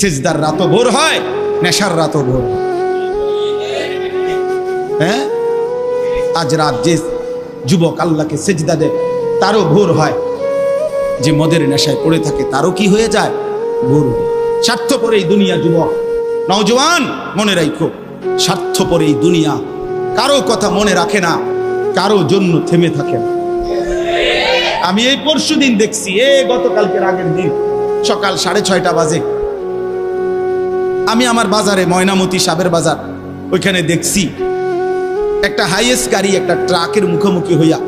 সিজদার রাতও ভোর হয়, নেশার রাতও ভোর হয়। হ্যাঁ, আজ রাত যে যুবক আল্লাহকে সিজদা দেয় তারও ভোর হয়, যে মদের নেশায় পড়ে থাকে তারও কি হয়ে যায়, ভোর হয়। স্বার্থপর এই দুনিয়া যুবক, নওজওয়ান মনে রাখো, স্বার্থপর এই দুনিয়া, কারো কথা মনে রাখে না, কারো জন্য থেমে থাকে না। আমি এই পরশুদিন দেখছি, গতকালকের আগের দিন সকাল 6:30 বাজে আমি আমার বাজারে, ময়নামতি সাবের বাজার, ওইখানে দেখছি একটা হাইয়েস্ট গাড়ি একটা ট্রাকের মুখোমুখি হইয়া,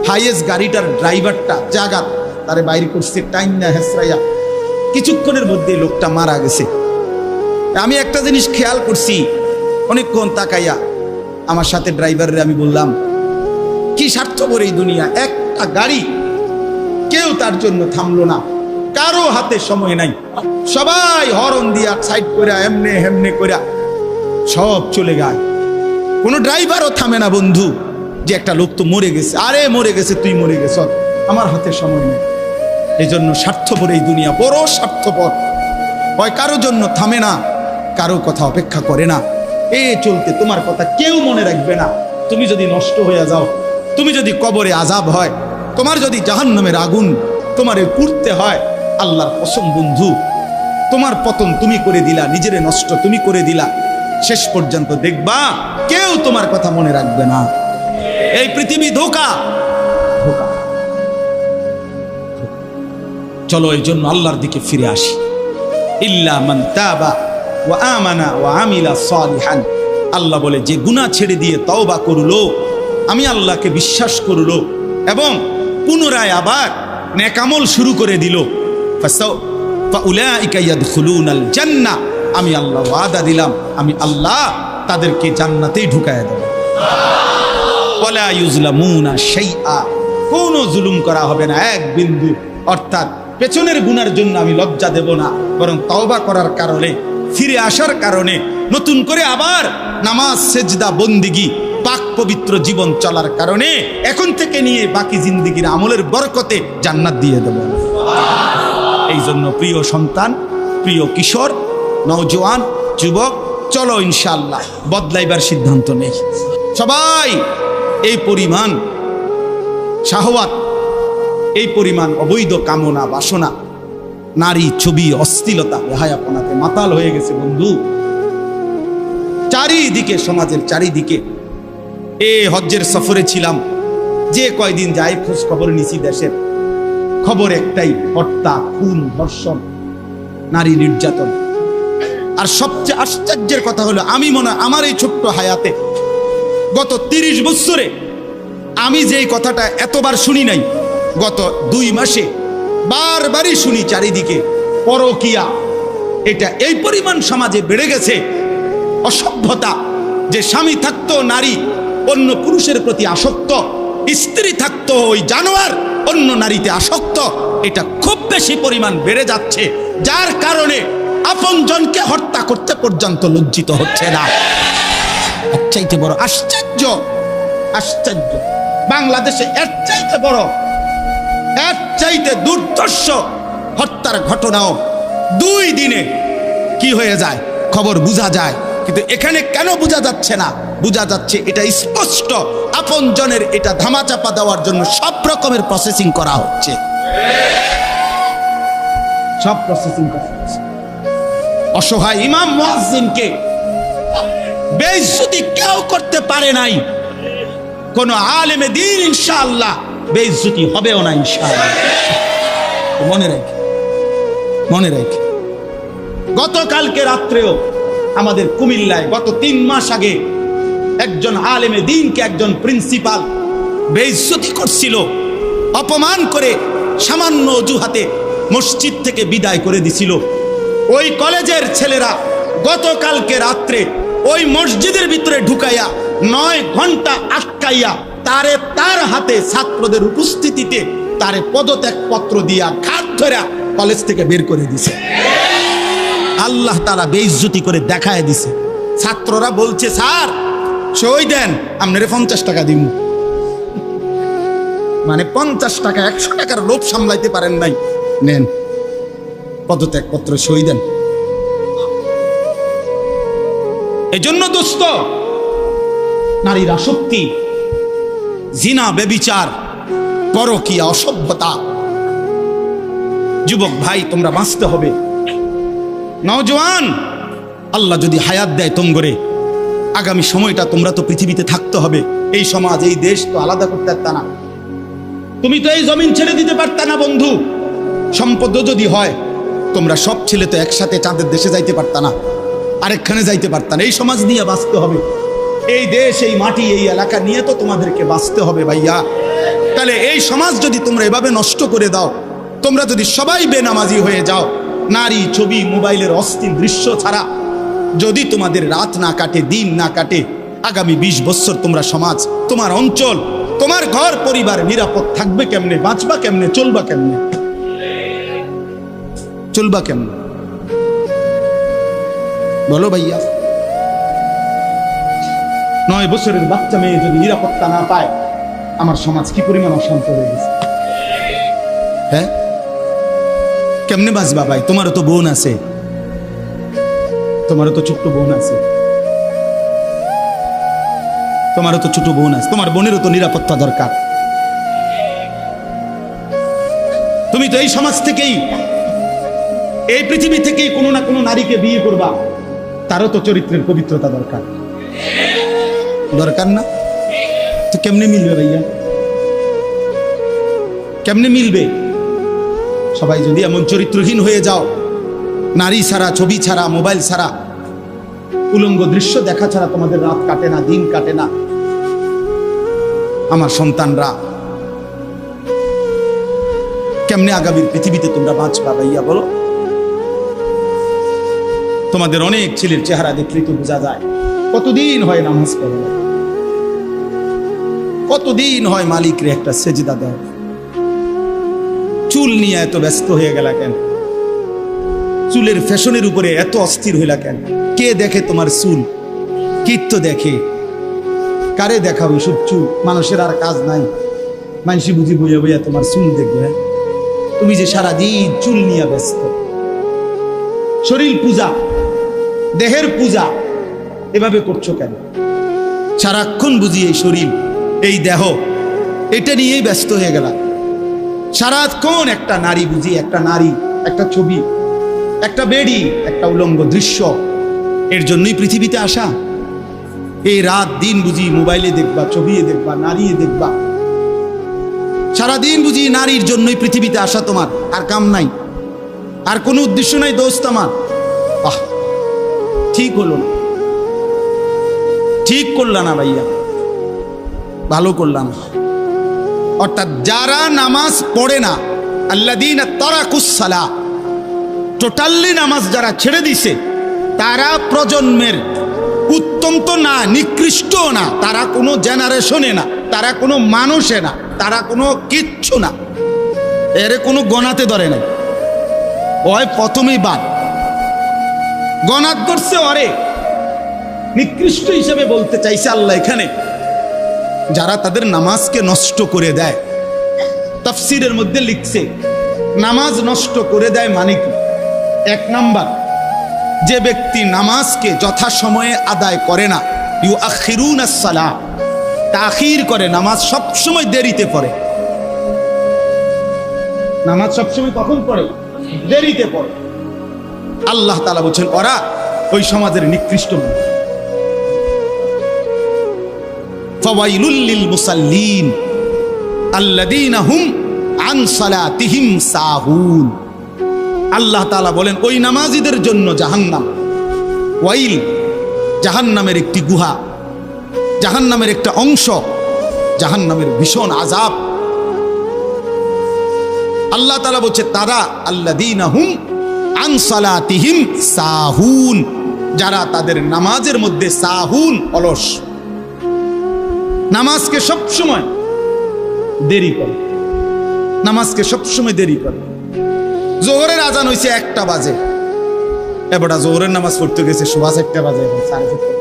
হাইয়েস্ট গাড়িটার ড্রাইভারটা জাগাত তারে বাইরে করছে টাইম না হেসরাইয়া, কিছুক্ষণের মধ্যে লোকটা মারা গেছে। আমি একটা জিনিস খেয়াল করছি, অনেকক্ষণ তাকাইয়া আমার সাথে ড্রাইভারের আমি বললাম, কি স্বার্থপর এই দুনিয়া, একটা গাড়ি কেউ তার জন্য থামলো না, কারো হাতে সময় নাই, সবাই হরন দিয়া সাইড করে এমনে হেমনে করে সব চলে যায়, কোনো ড্রাইভারও থামে না বন্ধু, যে একটা লোক তো মরে গেছে, আরে মরে গেছে, তুই মরে গেছ, আমার হাতে সময় নেই। এই জন্য স্বার্থপর এই দুনিয়া, বড় স্বার্থপর, হয় কারো জন্য থামে না, কারো কথা অপেক্ষা করে না, চলতে তোমার কথা কেউ মনে রাখবে না। তুমি যদি নষ্ট হয়ে যাও, তুমি যদি কবরে আযাব হয়, তোমার যদি জাহান্নামের আগুন তোমারে পুড়তে হয়, আল্লাহর কসম বন্ধু, তোমার পতন তুমি করে দিলা, নিজের নষ্ট তুমি করে দিলা, শেষ পর্যন্ত দেখবা কেউ তোমার কথা মনে রাখবে না। এই পৃথিবী ধোঁকা, ধোঁকা। চলো এই জন্য আল্লাহর দিকে ফিরে আসি। ইল্লা মান তাবা ওয়া আমানা ওয়া আমিলা সালিহান, আল্লাহ বলে যে গুনাহ ছেড়ে দিয়ে তওবা করলো, আমি আল্লাহকে বিশ্বাস করলো এবং পুনরায় আবার নেক আমল শুরু করে দিল, ফাউলাইকা ইয়াদখুলুনাল জান্নাহ, আমি আল্লাহ ওয়াদা দিলাম, আমি আল্লাহ তাদেরকে জান্নাতেই ঢুকায়া দেব। ওয়ালা ইউজলামুনা শাইআ, কোনো জুলুম করা হবে না এক বিন্দু, অর্থাৎ পেছনের গুনার জন্য আমি লজ্জা দেব না, বরং তওবা করার কারণে, ফিরে আসার কারণে, নতুন করে আবার নামাজ সেজদা বন্দিগি পাক পবিত্র জীবন চলার কারণে এখন থেকে নিয়ে বাকি জিন্দেগির আমলের বরকতে জান্নাত দিয়ে দেব। এই জন্য প্রিয় সন্তান, প্রিয় কিশোর, নওজোয়ান, যুবক, চলো ইনশাআল্লাহ বদলাইবার সিদ্ধান্ত নেই। সবাই এই পরিমাণ শাহওয়াত, এই পরিমাণ অবৈধ কামনা বাসনা, নারী ছবি অশ্লীলতা বেহায়াপনাতে মাতাল হয়ে গেছে বন্ধু, চারিদিকে, সমাজের চারিদিকে। হজ্জের সফরে ছিলাম, যে কয়দিন যাই খোঁজ খবর নিছি, দেশের খবর একটাই, হত্যা, খুন, ধর্ষণ, নারী নির্যাতন। আর সবচেয়ে আশ্চর্যের কথা হলো, আমি মনে হয় আমার এই ছোট্ট হায়াতে গত 30 বছরে আমি যেই কথাটা এতবার শুনি নাই, গত 2 মাসে বারবারই শুনি চারিদিকে পরকিয়া। এটা এই পরিমাণ সমাজে বেড়ে গেছে, অসভ্যতা, যে স্বামী থাকতো নারী অন্য পুরুষের প্রতি আসক্ত, স্ত্রী থাকতো ওই জানোয়ার অন্য নারীতে আসক্ত, এটা খুব বেশি পরিমাণ বেড়ে যাচ্ছে, যার কারণে আপনজনকে হত্যা করতে পর্যন্ত লজ্জিত হচ্ছে না। এর চাইতে বড় আশ্চর্য, আশ্চর্য বাংলাদেশে এর চাইতে বড়, এর চাইতে দুর্দর্শ হত্যার ঘটনাও 2 দিনে কি হয়ে যায় খবর বোঝা যায়, কিন্তু এখানে কেন বোঝা যাচ্ছে না? বোঝা যাচ্ছে এটা স্পষ্ট, আপনজনের এটা ধামাচাপা দেওয়ার জন্য সব রকমের প্রসেসিং করা হচ্ছে, সব প্রসেসিং করা হচ্ছে। অসহায় ইমাম মুয়াজ্জিনকে বেইজ্জতি কেউ করতে পারে নাই, কোন আলেমে দ্বীন ইনশাআল্লাহ বেইজ্জতি হবেও না ইনশাআল্লাহ। মনে রাখি, মনে রাখি, গতকালকে রাত্রেও আমাদের কুমিল্লায় গত 3 মাস আগে একজন আলেমে দ্বীনকে একজন প্রিন্সিপাল বেইজ্জতি করছিল, অপমান করে সামান্য অজুহাতে মসজিদ থেকে বিদায় করে দিছিল। ওই কলেজের ছেলেরা গতকালকে রাত্রে ওই মসজিদের ভিতরে ঢুকাইয়া 9 ঘন্টা আটকাইয়া তারে তার হাতে ছাত্রদের উপস্থিতিতে তারে পদত্যাগ পত্র দিয়া ঘাট ধরে কলেজ থেকে বের করে দিছে। আল্লাহ তাআলা বেইজ্জতি করে দেখায় দিছে। ছাত্ররা বলছে, স্যার সই দেন, আপনারে 50 টাকা দিব। মানে 50 টাকা, 100 টাকার লোভ সামলাইতে পারেন নাই, নেন পদত্যাগ পত্র, সই দেন। এজন্য দোস্ত, নারীর আসক্তি, জিনা, বেবিচার, পরকীয়া, অসভ্যতা, যুবক ভাই তোমরা বাঁচতে হবে। নওজোয়ান, আল্লাহ যদি হায়াত দেয় তোমরে, আগামী সময়টা তোমরা তো পৃথিবীতে থাকতে হবে। এই সমাজ, এই দেশ তো আলাদা করতে পারতা না, তুমি তো এই জমিন ছেড়ে দিতে পারতা না বন্ধু। সম্পদ যদি হয়, তোমরা সব ছেলে তো একসাথে চাঁদের দেশে যাইতে পারতা না, আরেকখানে যাইতে পারতা না। এই সমাজ নিয়ে বাঁচতে হবে, এই দেশ, এই মাটি, এই এলাকা নিয়ে তো তোমাদেরকে বাঁচতে হবে ভাইয়া। তাহলে এই সমাজ যদি তোমরা এভাবে নষ্ট করে দাও, তোমরা যদি সবাই বেনামাজি হয়ে যাও, নারী, ছবি, মোবাইলের অস্থির দৃশ্য ছাড়া যদি তোমাদের রাত না কাটে, দিন না কাটে, আগামী 20 বছর তোমরা সমাজ, তোমার অঞ্চল, তোমার ঘর পরিবার নিরাপদ থাকবে কেমনে? বাঁচবা কেমনে? চলবা কেমনে? চলবা কেমনে বলো ভাইয়া? 9 বছরের বাচ্চা মেয়ে যদি নিরাপত্তা না পায়, আমার সমাজ কি পরিমাণ অশান্ত হয়ে গেছে। হ্যাঁ, কেমনে বাঁচবা ভাই? তোমারও তো বোন আছে, তোমারও তো ছোট্ট বোন আছে, তোমারও তো ছোট বোন আছে, তোমার বোনেরও তো নিরাপত্তা দরকার। তুমি তো এই সমাজ থেকেই, এই পৃথিবী থেকেই কোনো না কোনো নারীকে বিয়ে করবা, তারও তো চরিত্রের পবিত্রতা দরকার, দরকার না? তো কেমনে মিলবে ভাইয়া? কেমনে মিলবে? সবাই যদি এমন চরিত্রহীন হয়ে যাও, নারী ছাড়া, ছবি ছাড়া, মোবাইল ছাড়া, উলঙ্গ দৃশ্য দেখা ছাড়া তোমাদের রাত কাটে না, দিন কাটে না, আমার সন্তানরা কেমনে আগামীর পৃথিবীতে তোমরা বাঁচবা ভাইয়া বলো? তোমাদের অনেক ছেলের চেহারা দেখলেই তো বোঝা যায় কতদিন হয় নামাজ পড়ে, কতদিন হয় মালিকরে একটা সেজদা দেয়। চুল নিয়ে এত ব্যস্ত হয়ে গেলা কেন? চুলের ফ্যাশনের উপরে এত অস্থির হইলা কেন? কে দেখে তোমার চুল? কীর্ত দেখে? কারে দেখাবো সব চুল? মানুষের আর কাজ নাই, মানুষই বুঝি বইয়া বইয়া তোমার চুল দেখবে। তুমি যে সারাদিন চুল নিয়ে ব্যস্ত, শরীর পূজা, দেহের পূজা এভাবে করছো কেন? সারাক্ষণ বুঝি এই শরীর, এই দেহ, এটা নিয়েই ব্যস্ত হয়ে গেলা। সারাক্ষণ একটা নারী বুঝি, একটা নারী, একটা ছবি, একটা বেড়ি, একটা উলঙ্গ দৃশ্য, এর জন্যই পৃথিবীতে আসা। এই রাত দিন বুঝি মোবাইলে দেখবা, ছবি দেখবা, নারী দেখবা, সারাদিন বুঝি নারীর জন্যই পৃথিবীতে আসা। তোমার আর কাম নাই, আর কোনো উদ্দেশ্য নাই দোস্ত আমার। ঠিক হলো না, ঠিক করলা না ভাইয়া, ভালো করলাম। অর্থাৎ যারা নামাজ পড়ে না, আল্লাযীনা তারাকুস সালাহ, টোটালি নামাজ যারা ছেড়ে দিছে, তারা প্রজন্মের উত্তম তো না, নিকৃষ্ট না, তারা কোনো জেনারেশনে না, তারা কোনো মানুষে না, তারা কোনো কিচ্ছু না, এর কোনো গণাতে ধরে নাই। ওই প্রথমেই বাদ গণাত ধরছে, অরে নিকৃষ্ট হিসেবে বলতে চাইছে আল্লাহ এখানে যারা তাদের নামাজকে নষ্ট করে দেয়। তাফসীরের মধ্যে লিখছে নামাজ নষ্ট করে দেয় মানে কি? 1 নাম্বার, যে ব্যক্তি নামাজকে যথাসময়ে আদায় করে না, ইউআখিরুনাস সালাহ, তাখির করে, নামাজ সবসময় দেরিতে পড়ে। নামাজ সবসময় কখন পড়ে? দেরিতে পড়ে। আল্লাহ তাআলা বলছেন ওরা ওই সমাজের নিকৃষ্ট মানুষ। ফাওয়াইলুল লিল মুসাল্লিন আল্লাযীনা হুম আন সালাতিহিম সাহুন। আল্লাহ তাআলা বলেন ওই নামাজীদের জন্য জাহান্নাম। ওয়াইল, জাহান্নামের একটি গুহা, জাহান্নামের একটা অংশ, জাহান্নামের ভীষণ আযাব। আল্লাহ তাআলা বলছে তারা আল্লাযীনা হুম আন সালাতিহিম সাহুন, যারা তাদের নামাজের মধ্যে সাহুন, অলস, নামাজকে সবসময় দেরি করে, নামাজকে সবসময় দেরি করে। জোহরের আজান হয়েছে 1টা বাজে, এবারটা জোহরের নামাজ পড়তে গেছে 4:30 বাজে, 4:30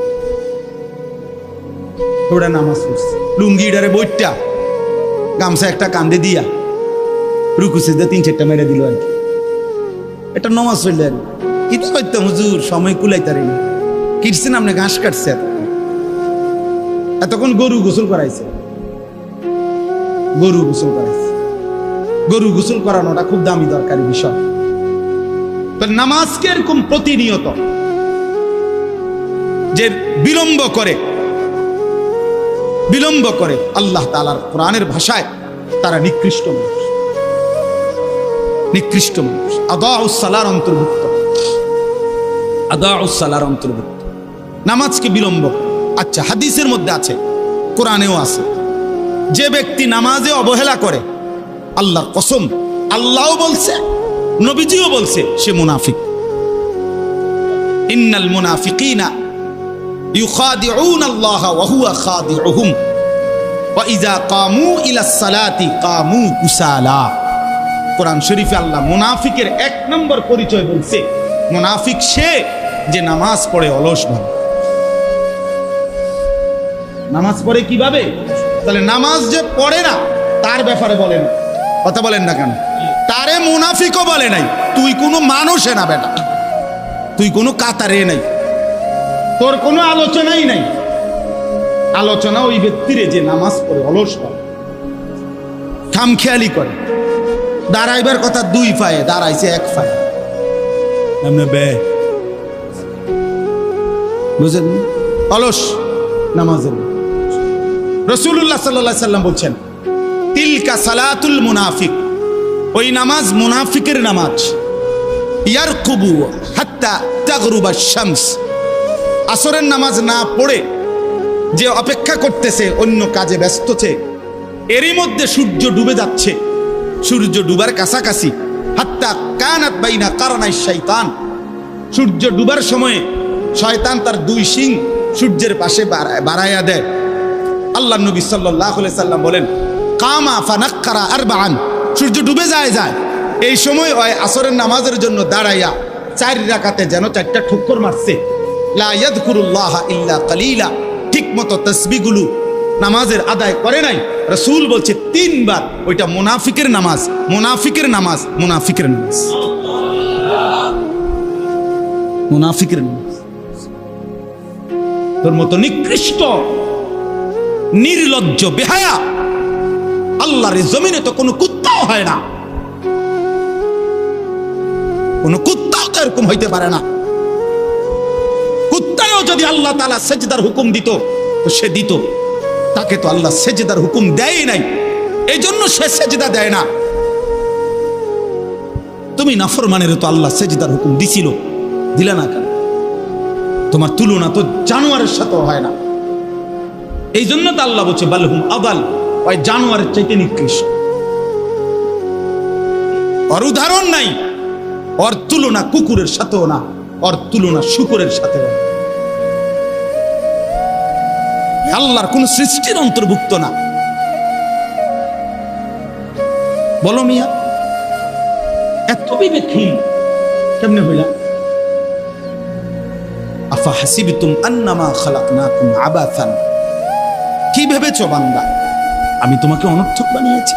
ওরা নামাজ পড়ছে লুঙ্গিটারে বইটা, গামছা একটা কান্দে দিয়া, রুকু সিজদা 3-4টা মেরে দিল আর কি। এটা নামাজ হইলেন। এটা করতাম হুজুর, সময় কুলাইতারি না, কিরছেন আপনি ঘাস কাটছে, এতক্ষণ গরু গোসল করাইছে, গরু গোসল করাইছে। গরু গোসল করানোটা খুব দামি দরকারি বিষয়। নামাজকে এরকম প্রতিনিয়ত যে বিলম্ব করে আল্লাহ তাআলার কোরআনের ভাষায় তারা নিকৃষ্ট মানুষ। আদাউস সালার অন্তর্ভুক্ত নামাজকে বিলম্ব। আচ্ছা, হাদিসের মধ্যে আছে, কোরআনেও আছে, যে ব্যক্তি নামাজে অবহেলা করে, আল্লাহর কসম, আল্লাহও বলছে, নবীজিও বলছে, সে মুনাফিক। ইন্নাল মুনাফিকিনা ইউখাদিউনা আল্লাহ ওয়া হুয়া খাদিউহুম ওয়া ইযা কামু ইলাস সালাতি কামু কুসালা। কোরআন শরীফে আল্লাহ মুনাফিকের 1 নম্বর পরিচয় বলছে, মুনাফিক সে যে নামাজ পড়ে অলসভাবে। নামাজ পড়ে কিভাবে? তাহলে নামাজ যে পড়ে না তার ব্যাপারে বলেন, কথা বলেন না কেন? তারে মুনাফিকও বলে নাই। তুই কোনো মানুষে না বেটা, তুই কোনো কাতারে নাই, তোর কোনো আলোচনাই নাই। আলোচনা ওই ব্যক্তিরে যে নামাজ পড়ে অলসভাবে, খামখেয়ালি করে। দাঁড়াইবার কথা 2 পায়ে, দাঁড়াইছে 1 পায়ে। বুঝলেন? অলস নামাজের। রাসূলুল্লাহ সাল্লাল্লাহু আলাইহি সাল্লাম বলছেন, তিলকা সালাতুল মুনাফিক, ওই নামাজ মুনাফিকের নামাজ। ইয়ারকুবু হাত্তা তাগরুবা শামস, আসরের নামাজ না পড়ে যে অপেক্ষা করতেছে, অন্য কাজে ব্যস্তছে, এরই মধ্যে সূর্য ডুবে যাচ্ছে, সূর্য ডুবার কাছাকাছি। হাত্তা কানাত বাইনা কারনাই শাইতান, সূর্য ডুবার সময়ে শয়তান তার 2 শিং সূর্যের পাশে বাড়াইয়া দেয়। আল্লাহ নবী সাল্লাল্লাহু আলাইহি সাল্লাম বলেন, কামা ফানাক্কারা আরবাআন, সূর্য ডুবে যায়, এই সময় ওই আসরের নামাজের জন্য দাঁড়াইয়া 4 রাকাতে যেন 4টা ঠুক্কর মারছে। লা ইয়াযকুরুল্লাহ ইল্লা কালিলা, ঠিকমতো তাসবিহগুলো নামাজের আদায় করে নাই। রাসূল বলছে 3 বার, ওইটা মুনাফিকের নামাজ। তোর মতো নিকৃষ্ট, নির্লজ্জ, বেহায়া আল্লাহর জমিনে তো কোনো কুত্তাও হয় না, কোনো কুত্তাও তো এরকম হইতে পারে না। কুত্তাও যদি আল্লাহ তাআলা সেজদার হুকুম দিত তো সে দিত, তাকে তো আল্লাহ সেজদার হুকুম দেয় নাই, এই জন্য সে সেজদা দেয় না। তুমি নাফরমানের তো আল্লাহ সেজদার হুকুম দিছিল, দিলা না কেন? তোমার তুলনা তো জানোয়ারের সাথেও হয় না। এই জন্য তো আল্লাহ বলছে বালহুম আদাল, ওই জানোয়ারের চাইতে নিকৃষ্ট। ওর উদাহরণ নাই, ওর তুলনা কুকুরের সাথেও না, ওর তুলনা শুকরের সাথেও না। আল্লাহর কোন সৃষ্টির অন্তর্ভুক্ত না। বলো মিয়া, এত বিবেকহীন কেমনে হইলা? আফা হাসিবতুম আন্নামা খালাকনাকুম আবাসান, কি ভেবেছো বান্দা আমি তোমাকে অনর্থক বানিয়েছি?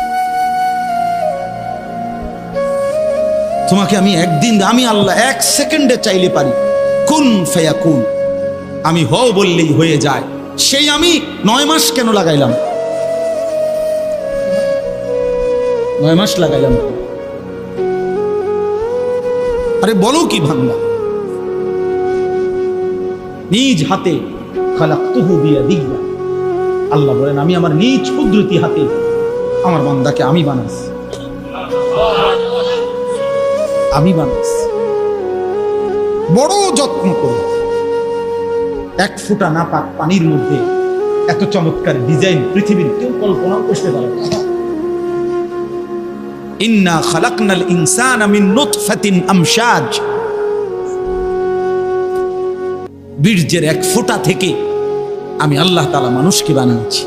তোমাকে আমি একদিন, আমি আল্লাহ 1 সেকেন্ডে চাইলে পারি, কুন ফায়াকুন, আমি হও বললেই হয়ে যায়। সেই আমি 9 মাস কেন লাগাইলাম? 9 মাস লাগাইলাম। আরে বলো কি বান্দা, নিজ হাতে খালাকতুহু বিয়াদিয়া, আল্লাহ বলেন আমি আমার নিজ কুদরতি হাতে আমার বান্দাকে আমি বানাইছি, আমি বানাইছি। বড় যত্ন করে 1 ফোঁটা নাপাক পানির মধ্যে এত চমৎকার ডিজাইন পৃথিবীর কেউ কল্পনাও করতে পারে না। ইন্না খালাকনাল ইনসানা মিন নুতফাতিন আমশাজ, বীর্যের 1 ফোঁটা থেকে আমি আল্লাহ তাআলা মানুষকে বানিয়েছি।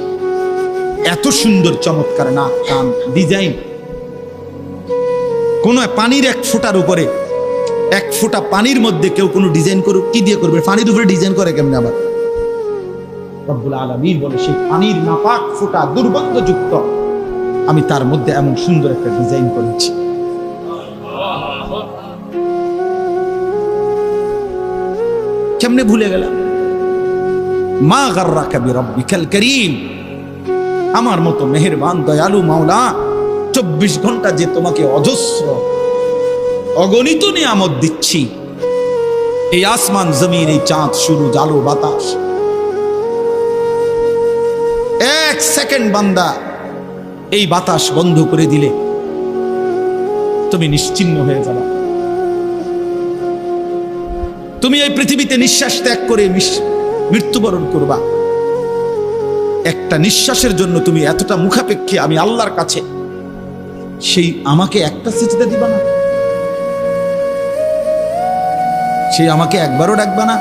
এত সুন্দর চমৎকার নাক, কান, ডিজাইন। কোন পানির 1 ফোঁটার উপরে, 1 ফোঁটা পানির মধ্যে কেউ কোনো ডিজাইন করুক, কি দিয়ে করবে? পানির উপরে ডিজাইন করে কেমনে? আবার রব্বুল আলামিন বলে সেই পানির নাপাক ফোঁটা দুর্গন্ধযুক্ত, আমি তার মধ্যে এমন সুন্দর একটা ডিজাইন করেছি। কেমনে ভুলে গেলাম? মা গাররাকা বিরাব্বিকাল কারীম, আমার মতো মেহেরবান দয়ালু মাওলা 24 ঘন্টা যে তোমাকে অজস্র অগণিত নিয়ামত দিচ্ছি, এই আসমান জমিন, এই চাঁদ সূরজ আলো বাতাস, এক সেকেন্ড বান্দা এই বাতাস বন্ধ করে দিলে তুমি নিশ্চিহ্ন হয়ে যাবে। তুমি এই পৃথিবীতে নিঃশ্বাস ত্যাগ করে মৃত্যুবরণ করবা। একটা নিঃশ্বাসের জন্য তুমি এতটা মুখাপেক্ষী আমি আল্লাহর কাছে, সেই আমাকে একটা সিজদা দিবা না? সেই আমাকে একবারও ডাকবা না?